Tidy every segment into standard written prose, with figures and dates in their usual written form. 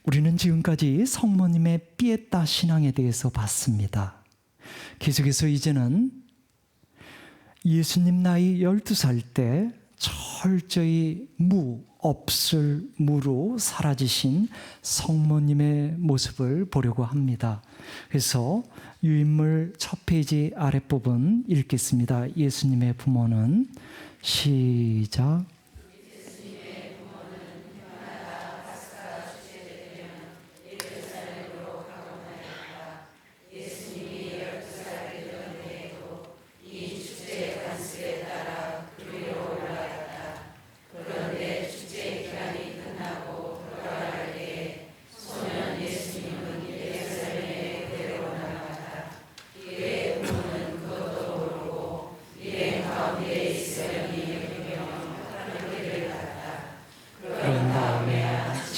우리는 지금까지 성모님의 피에타 신앙에 대해서 봤습니다. 계속해서 이제는 예수님 나이 12살 때 철저히 없을 무로 사라지신 성모님의 모습을 보려고 합니다. 그래서 유인물 첫 페이지 아랫부분 읽겠습니다. 예수님의 부모는 시작.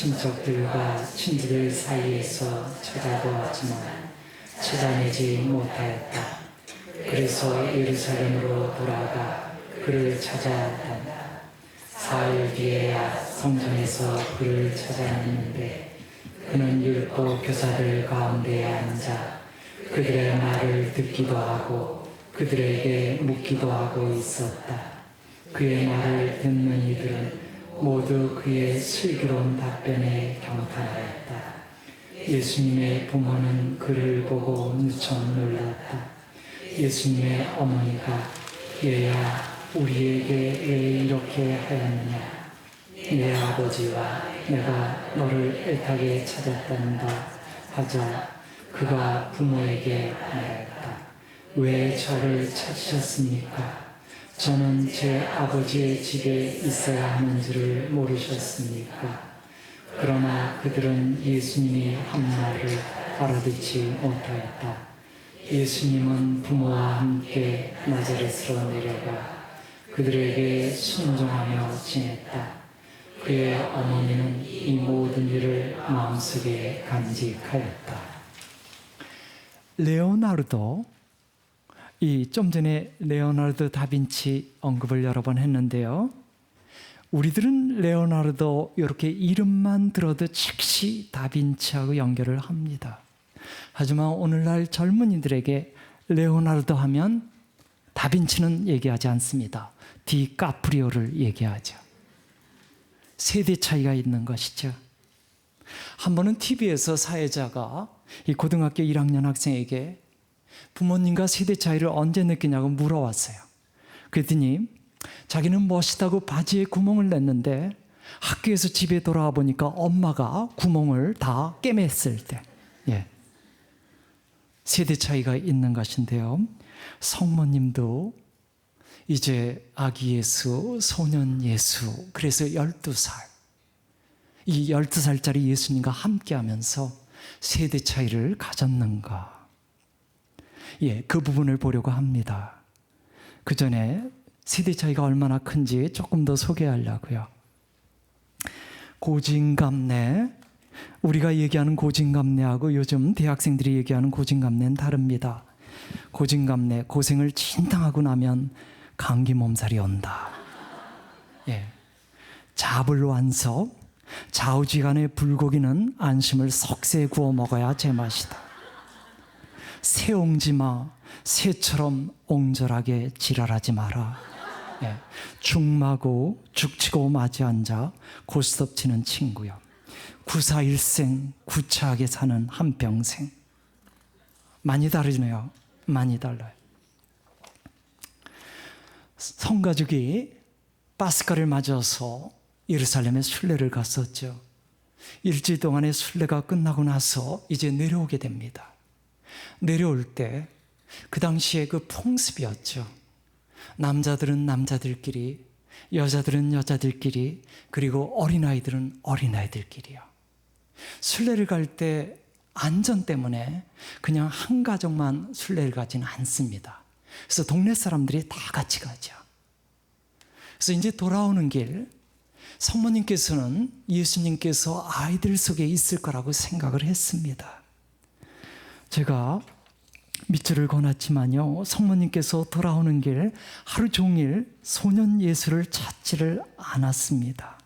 친척들과 친지들 사이에서 찾아보았지만 찾아내지 못하였다. 그래서 예루살렘으로 돌아가 그를 찾아왔다. 사흘 뒤에야 성전에서 그를 찾아냈는데 그는 율법 교사들 가운데에 앉아 그들의 말을 듣기도 하고 그들에게 묻기도 하고 있었다. 그의 말을 듣는 이들은 모두 그의 슬기로운 답변에 경탄하였다. 예수님의 부모는 그를 보고 무척 놀랐다. 예수님의 어머니가 얘야 우리에게 왜 이렇게 하였느냐. 내 아버지와 내가 너를 애타게 찾았단다 하자 그가 부모에게 말했다. 왜 저를 찾으셨습니까? 저는 제 아버지의 집에 있어야 하는 줄을 모르셨습니까? 그러나 그들은 예수님이 한 말을 알아듣지 못하였다. 예수님은 부모와 함께 나자렛으로 내려가 그들에게 순종하며 지냈다. 그의 어머니는 이 모든 일을 마음속에 간직하였다. 레오나르도, 좀 전에 레오나르도 다빈치 언급을 여러 번 했는데요. 우리들은 레오나르도 이렇게 이름만 들어도 즉시 다빈치하고 연결을 합니다. 하지만 오늘날 젊은이들에게 레오나르도 하면 다빈치는 얘기하지 않습니다. 디카프리오를 얘기하죠. 세대 차이가 있는 것이죠. 한 번은 TV에서 사회자가 이 고등학교 1학년 학생에게 부모님과 세대 차이를 언제 느끼냐고 물어왔어요. 그랬더니 자기는 멋있다고 바지에 구멍을 냈는데 학교에서 집에 돌아와 보니까 엄마가 구멍을 다 꿰맸을 때, 세대 차이가 있는 것인데요. 성모님도 이제 아기 예수, 소년 예수, 그래서 12살, 이 12살짜리 예수님과 함께하면서 세대 차이를 가졌는가? 그 부분을 보려고 합니다. 그 전에 세대 차이가 얼마나 큰지 조금 더 소개하려고요. 고진감래, 우리가 얘기하는 고진감래하고 요즘 대학생들이 얘기하는 고진감래는 다릅니다. 고진감래, 고생을 진탕하고 나면 감기 몸살이 온다. 자불완석, 좌우지간의 불고기는 안심을 석쇠에 구워 먹어야 제맛이다. 새옹지마, 새처럼 옹졸하게 지랄하지 마라. 죽마고 죽치고 맞이 앉아 고스톱치는 친구요. 구사일생, 구차하게 사는 한평생. 많이 다르네요. 많이 달라요. 성가족이 파스카를 맞아서 예루살렘에 순례를 갔었죠. 일주일 동안의 순례가 끝나고 나서 이제 내려오게 됩니다. 내려올 때 그 당시에 그 풍습이었죠. 남자들은 남자들끼리, 여자들은 여자들끼리, 그리고 어린아이들은 어린아이들끼리요. 순례를 갈 때 안전 때문에 그냥 한 가족만 순례를 가지는 않습니다. 그래서 동네 사람들이 다 같이 가죠. 그래서 이제 돌아오는 길, 성모님께서는 예수님께서 아이들 속에 있을 거라고 생각을 했습니다. 제가 밑줄을 그어놨지만요, 성모님께서 돌아오는 길 하루 종일 소년 예수를 찾지를 않았습니다.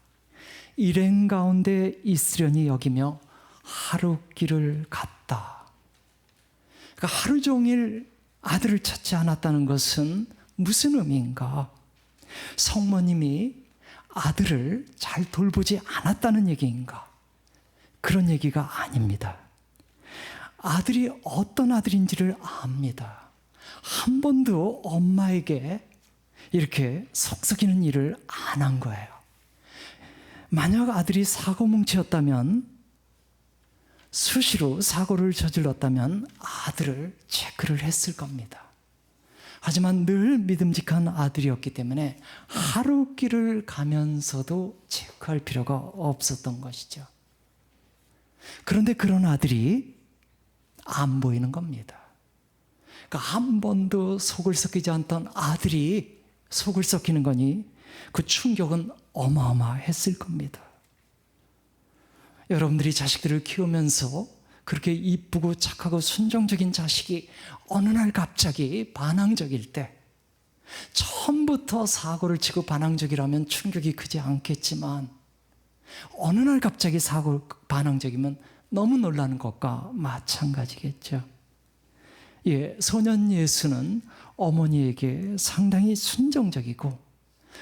일행 가운데 있으려니 여기며 하루 길을 갔다. 그러니까 하루 종일 아들을 찾지 않았다는 것은 무슨 의미인가? 성모님이 아들을 잘 돌보지 않았다는 얘기인가? 그런 얘기가 아닙니다. 아들이 어떤 아들인지를 압니다. 한 번도 엄마에게 이렇게 속썩이는 일을 안 한 거예요. 만약 아들이 사고뭉치였다면, 수시로 사고를 저질렀다면 아들을 체크를 했을 겁니다. 하지만 늘 믿음직한 아들이었기 때문에 하루길을 가면서도 체크할 필요가 없었던 것이죠. 그런데 그런 아들이 안 보이는 겁니다. 그러니까 한 번도 속을 썩이지 않던 아들이 속을 썩이는 거니 그 충격은 어마어마했을 겁니다. 여러분들이 자식들을 키우면서 그렇게 이쁘고 착하고 순종적인 자식이 어느 날 갑자기 반항적일 때, 처음부터 사고를 치고 반항적이라면 충격이 크지 않겠지만 어느 날 갑자기 반항적이면 너무 놀라는 것과 마찬가지겠죠. 예, 소년 예수는 어머니에게 상당히 순종적이고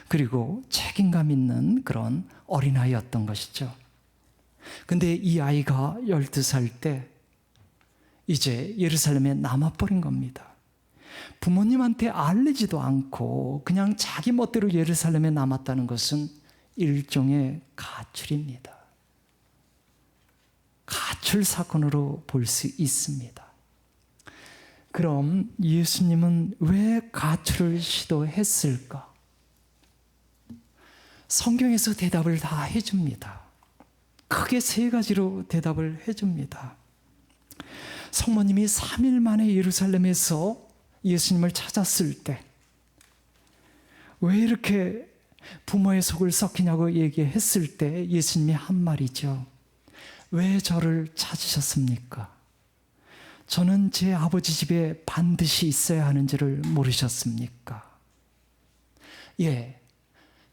그리고 책임감 있는 그런 어린아이였던 것이죠. 근데 이 아이가 12살 때 이제 예루살렘에 남아버린 겁니다. 부모님한테 알리지도 않고 그냥 자기 멋대로 예루살렘에 남았다는 것은 일종의 가출입니다. 가출 사건으로 볼 수 있습니다. 그럼 예수님은 왜 가출을 시도했을까? 성경에서 대답을 다 해줍니다. 크게 3가지로 대답을 해줍니다. 성모님이 3일 만에 예루살렘에서 예수님을 찾았을 때 왜 이렇게 부모의 속을 썩히냐고 얘기했을 때 예수님이 한 말이죠. 왜 저를 찾으셨습니까? 저는 제 아버지 집에 반드시 있어야 하는 줄을 모르셨습니까? 예,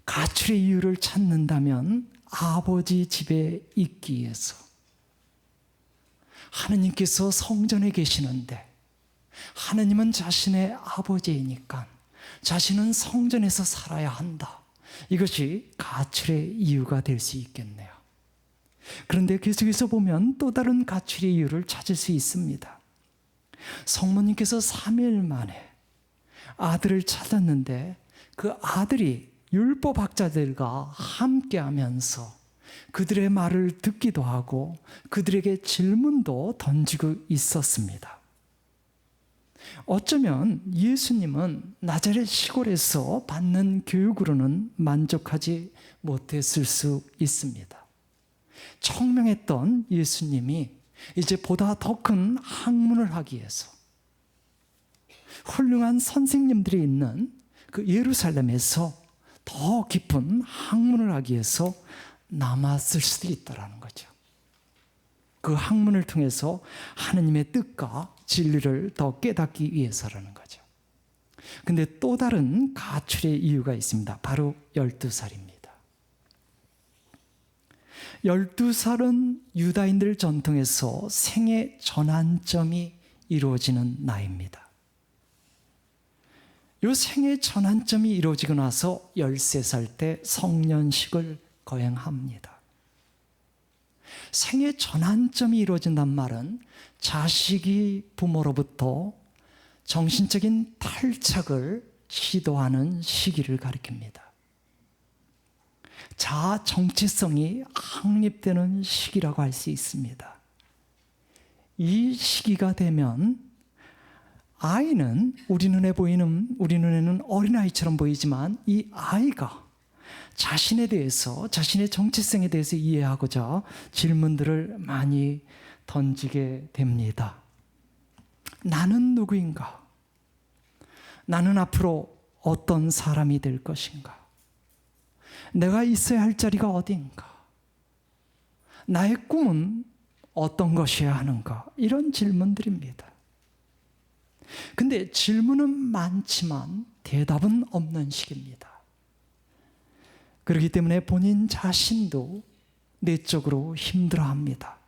가출의 이유를 찾는다면 아버지 집에 있기 위해서. 하느님께서 성전에 계시는데 하느님은 자신의 아버지이니까 자신은 성전에서 살아야 한다. 이것이 가출의 이유가 될 수 있겠네요. 그런데 계속해서 보면 또 다른 가출의 이유를 찾을 수 있습니다. 성모님께서 3일 만에 아들을 찾았는데 그 아들이 율법학자들과 함께하면서 그들의 말을 듣기도 하고 그들에게 질문도 던지고 있었습니다. 어쩌면 예수님은 나자렛 시골에서 받는 교육으로는 만족하지 못했을 수 있습니다. 청명했던 예수님이 이제 보다 더 큰 학문을 하기 위해서 훌륭한 선생님들이 있는 그 예루살렘에서 더 깊은 학문을 하기 위해서 남았을 수도 있다는 거죠. 그 학문을 통해서 하느님의 뜻과 진리를 더 깨닫기 위해서라는 거죠. 근데 또 다른 가출의 이유가 있습니다. 바로 12살입니다. 12살은 유다인들 전통에서 생애 전환점이 이루어지는 나이입니다. 이 생애 전환점이 이루어지고 나서 13살 때 성년식을 거행합니다. 생애 전환점이 이루어진단 말은 자식이 부모로부터 정신적인 탈착을 시도하는 시기를 가리킵니다. 자아 정체성이 확립되는 시기라고 할 수 있습니다. 이 시기가 되면 아이는 우리 눈에는 어린아이처럼 보이지만 이 아이가 자신에 대해서, 자신의 정체성에 대해서 이해하고자 질문들을 많이 던지게 됩니다. 나는 누구인가? 나는 앞으로 어떤 사람이 될 것인가? 내가 있어야 할 자리가 어디인가? 나의 꿈은 어떤 것이어야 하는가? 이런 질문들입니다. 근데 질문은 많지만 대답은 없는 시기입니다. 그렇기 때문에 본인 자신도 내적으로 힘들어합니다.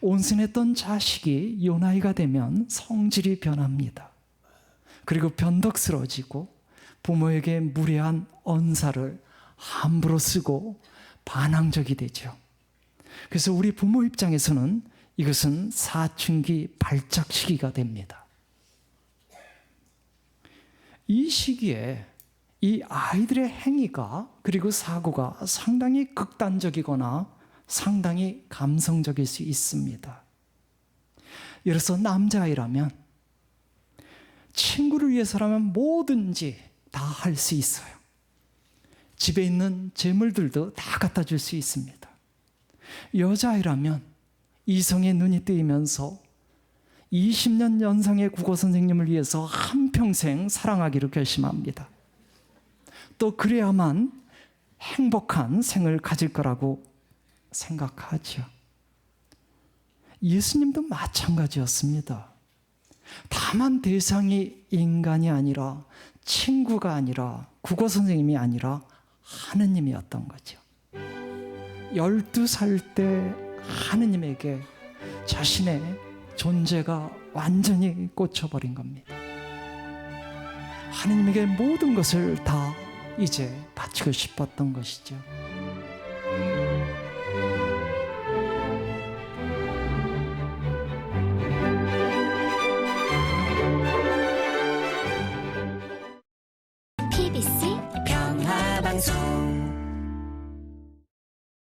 온순했던 자식이 요나이가 되면 성질이 변합니다. 그리고 변덕스러워지고 부모에게 무례한 언사를 함부로 쓰고 반항적이 되죠. 그래서 우리 부모 입장에서는 이것은 사춘기 발작 시기가 됩니다. 이 시기에 이 아이들의 행위가 그리고 사고가 상당히 극단적이거나 상당히 감성적일 수 있습니다. 예를 들어서 남자아이라면 친구를 위해서라면 뭐든지 다 할 수 있어요. 집에 있는 재물들도 다 갖다 줄 수 있습니다. 여자아이라면 이성의 눈이 뜨이면서 20년 연상의 국어 선생님을 위해서 한평생 사랑하기로 결심합니다. 또 그래야만 행복한 생을 가질 거라고 생각하죠. 예수님도 마찬가지였습니다. 다만 대상이 인간이 아니라 친구가 아니라 국어 선생님이 아니라 하느님이었던 거죠. 12살 때 하느님에게 자신의 존재가 완전히 꽂혀버린 겁니다. 하느님에게 모든 것을 다 이제 바치고 싶었던 것이죠.